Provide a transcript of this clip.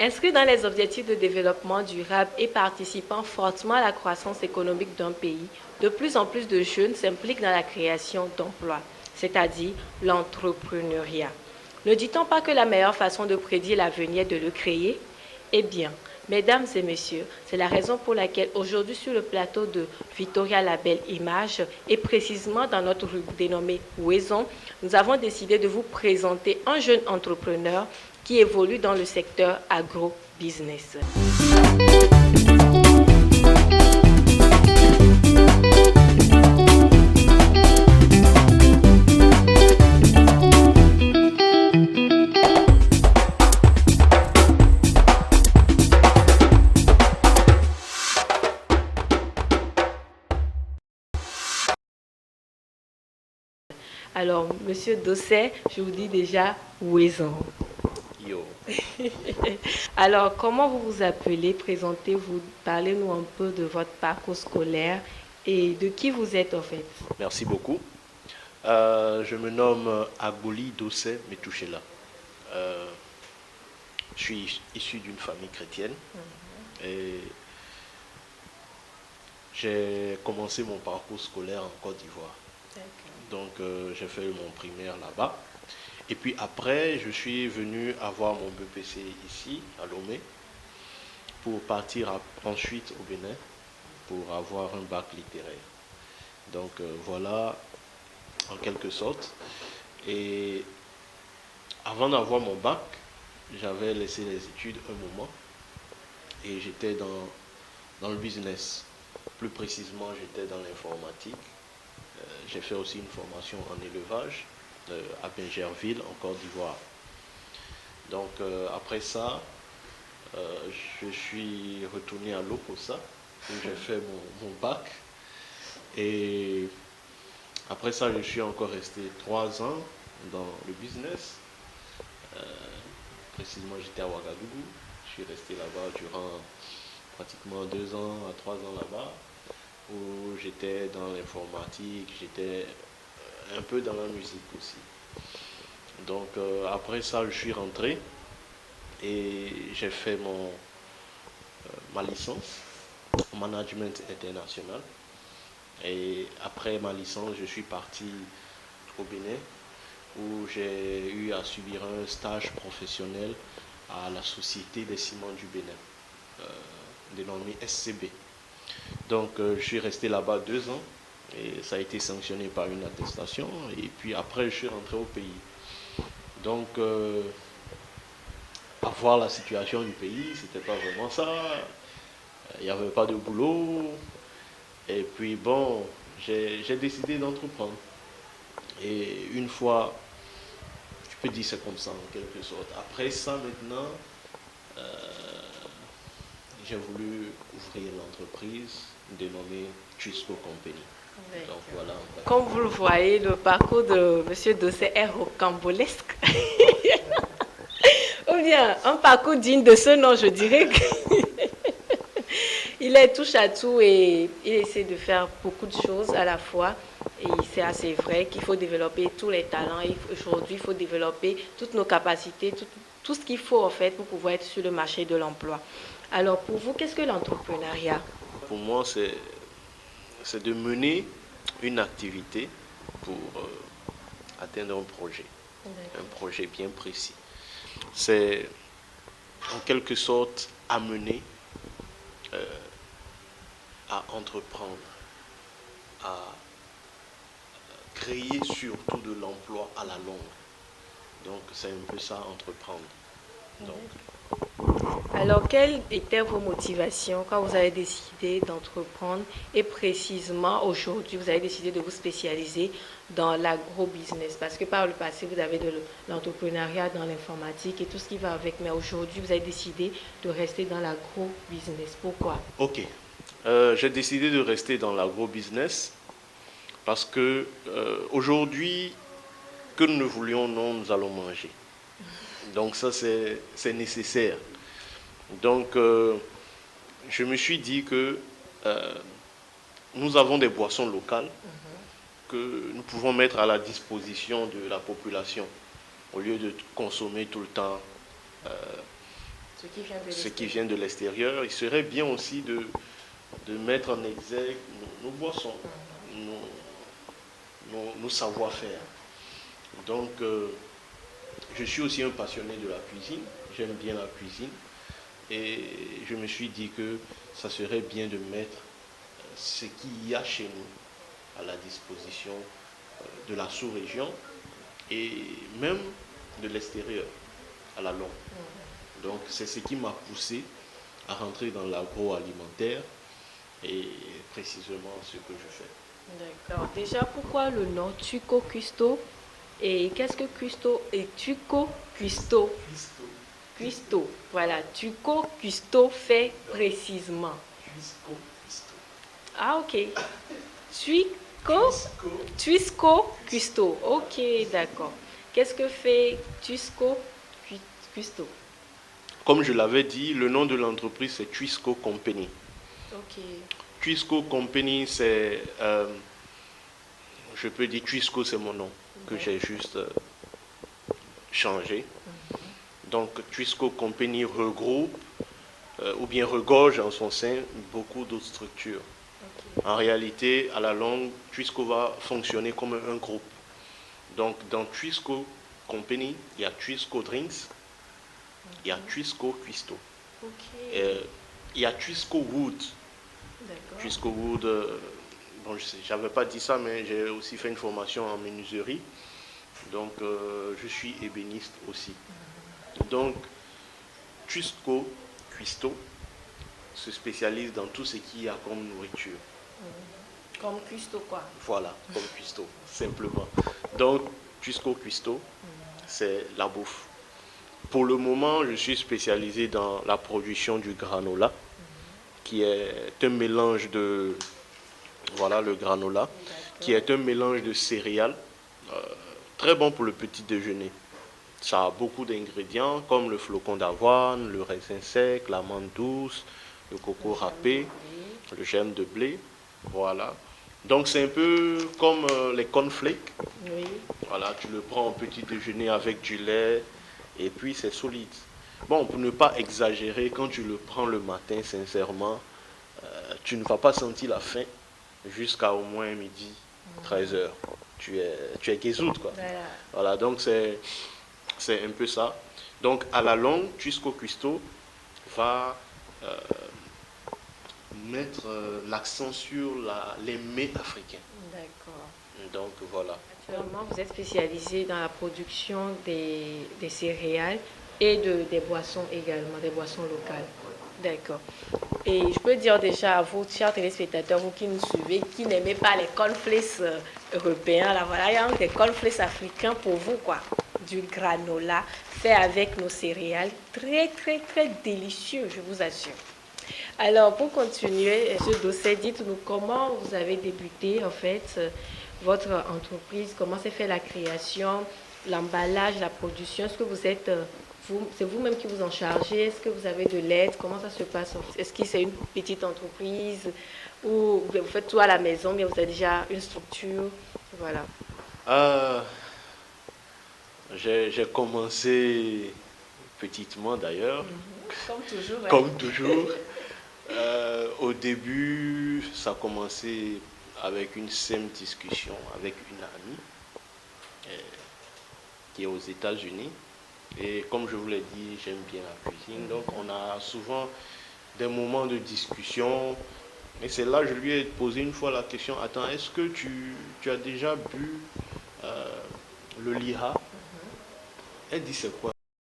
Inscrit dans les objectifs de développement durable et participant fortement à la croissance économique d'un pays, de plus en plus de jeunes s'impliquent dans la création d'emplois, c'est-à-dire l'entrepreneuriat. Ne dit-on pas que la meilleure façon de prédire l'avenir est de le créer? Eh bien, mesdames et messieurs, c'est la raison pour laquelle aujourd'hui sur le plateau de Victoria Label Image et précisément dans notre rue dénommée Ouaison, nous avons décidé de vous présenter un jeune entrepreneur qui évolue dans le secteur agro-business. Alors, Monsieur Dosset, je vous dis déjà Ouaison. Yo. Alors, comment vous vous appelez? Présentez-vous, parlez-nous un peu de votre parcours scolaire et de qui vous êtes en fait. Merci beaucoup. Je me nomme Agbouli Dosset Metouchela. Je suis issu d'une famille chrétienne et j'ai commencé mon parcours scolaire en Côte d'Ivoire. Donc j'ai fait mon primaire là-bas. Et puis après, je suis venu avoir mon BPC ici, à Lomé, pour partir ensuite au Bénin, pour avoir un bac littéraire. Donc voilà, en quelque sorte. Et avant d'avoir mon bac, j'avais laissé les études un moment et j'étais dans le business. Plus précisément, j'étais dans l'informatique. J'ai fait aussi une formation en élevage à Bingerville, en Côte d'Ivoire. Donc après ça, je suis retourné à l'OPOSA où j'ai fait mon bac. Et après ça, je suis encore resté 3 ans dans le business. Précisément, j'étais à Ouagadougou. Je suis resté là-bas durant pratiquement 2 ans à 3 ans là-bas, où j'étais dans l'informatique, j'étais un peu dans la musique aussi. Donc après ça, je suis rentré et j'ai fait ma licence en management international. Et après ma licence, je suis parti au Bénin où j'ai eu à subir un stage professionnel à la Société des Ciments du Bénin, dénommée SCB. Donc je suis resté là-bas 2 ans et ça a été sanctionné par une attestation. Et puis après, je suis rentré au pays. Donc à voir la situation du pays, c'était pas vraiment ça. Il n'y avait pas de boulot. Et puis bon, j'ai décidé d'entreprendre. Et une fois, je peux dire c'est comme ça en quelque sorte. Après ça maintenant, euh, j'ai voulu ouvrir l'entreprise dénommée Trisco Company. Donc voilà. Comme vous le voyez, le parcours de M. Dosset est rocambolesque. Ou bien un parcours digne de ce nom, je dirais. Il est touche à tout et il essaie de faire beaucoup de choses à la fois. Et c'est assez vrai qu'il faut développer tous les talents. Aujourd'hui, il faut développer toutes nos capacités, tout ce qu'il faut en fait pour pouvoir être sur le marché de l'emploi. Alors pour vous, qu'est-ce que l'entrepreneuriat? Pour moi, c'est de mener une activité pour atteindre un projet bien précis. C'est en quelque sorte amener à entreprendre, à créer surtout de l'emploi à la longue. Donc c'est un peu ça, entreprendre. Donc, Alors, quelles étaient vos motivations quand vous avez décidé d'entreprendre et précisément aujourd'hui, vous avez décidé de vous spécialiser dans l'agro-business? Parce que par le passé, vous avez de l'entrepreneuriat dans l'informatique et tout ce qui va avec, mais aujourd'hui, vous avez décidé de rester dans l'agro-business. Pourquoi? ok. J'ai décidé de rester dans l'agro-business parce que aujourd'hui, que nous ne voulions non, nous allons manger. Donc ça, c'est nécessaire. Donc, je me suis dit que nous avons des boissons locales que nous pouvons mettre à la disposition de la population au lieu de consommer tout le temps Ce qui vient de l'extérieur. Il serait bien aussi de mettre en exergue nos boissons, nos savoir-faire. Donc, je suis aussi un passionné de la cuisine. J'aime bien la cuisine. Et je me suis dit que ça serait bien de mettre ce qu'il y a chez nous à la disposition de la sous-région et même de l'extérieur à la longue. Donc c'est ce qui m'a poussé à rentrer dans l'agroalimentaire et précisément ce que je fais. D'accord. Déjà, pourquoi le nom Tuco Cuisto? Et qu'est-ce que Cuisto et Tuco Cuisto? Cuisto. Voilà, Tuco Cuisto fait précisément. Tuisco Cuisto. Ah, ok. Tuisco Cuisto. Ok, d'accord. Qu'est-ce que fait Tuisco Cuisto? Comme je l'avais dit, le nom de l'entreprise c'est Tuisco Company. Ok. Tuisco Company, c'est, je peux dire Tuisco, c'est mon nom que j'ai juste changé. Donc Tuisco Company regroupe ou bien regorge en son sein beaucoup d'autres structures. Okay. En réalité, à la longue, Tuisco va fonctionner comme un groupe. Donc dans Tuisco Company, il y a Tuisco Drinks, il y a Tuisco Cuisto. Okay. Il y a Tuisco Wood. Tuisco Wood, bon, je n'avais pas dit ça, mais j'ai aussi fait une formation en menuiserie. Donc, je suis ébéniste aussi. Donc, Tuisco Cuisto se spécialise dans tout ce qu'il y a comme nourriture. Comme Cuisto, quoi. Voilà, comme Cuisto, simplement. Donc, Tuisco Cuisto, c'est la bouffe. Pour le moment, je suis spécialisé dans la production du granola, qui est un mélange de, voilà le granola, qui est un mélange de céréales, très bon pour le petit déjeuner. Ça a beaucoup d'ingrédients comme le flocon d'avoine, le raisin sec, l'amande douce, le coco râpé, le germe de blé, voilà. Donc c'est un peu comme les cornflakes. Oui. Voilà, tu le prends au petit déjeuner avec du lait et puis c'est solide. Bon, pour ne pas exagérer, quand tu le prends le matin, sincèrement, tu ne vas pas sentir la faim jusqu'à au moins midi, 13h. Tu es guézoute, quoi. Voilà, donc c'est un peu ça. Donc, à la longue, Tuisco Cuisto va mettre l'accent sur les mets africains. D'accord. Donc, voilà. Actuellement, vous êtes spécialisé dans la production des céréales et des boissons également, des boissons locales. D'accord. Et je peux dire déjà à vous, chers téléspectateurs, vous qui nous suivez, qui n'aimez pas les cornflakes européens, là voilà, il y a des cornflakes africains pour vous, quoi. Du granola fait avec nos céréales, très très très délicieux, je vous assure. Alors, pour continuer ce dossier, dites-nous comment vous avez débuté en fait votre entreprise, comment s'est fait la création, l'emballage, la production. Est-ce que vous êtes c'est vous-même qui vous en chargez? Est-ce que vous avez de l'aide? Comment ça se passe? Est-ce que c'est une petite entreprise ou vous faites tout à la maison, mais vous avez déjà une structure? Voilà. J'ai commencé petitement d'ailleurs. Comme toujours. Ouais. Comme toujours. Au début, ça a commencé avec une simple discussion avec une amie qui est aux États-Unis. Et comme je vous l'ai dit, j'aime bien la cuisine. Donc on a souvent des moments de discussion. Et c'est là que je lui ai posé une fois la question, attends, est-ce que tu as déjà bu le liha? Elle dit, c'est quoi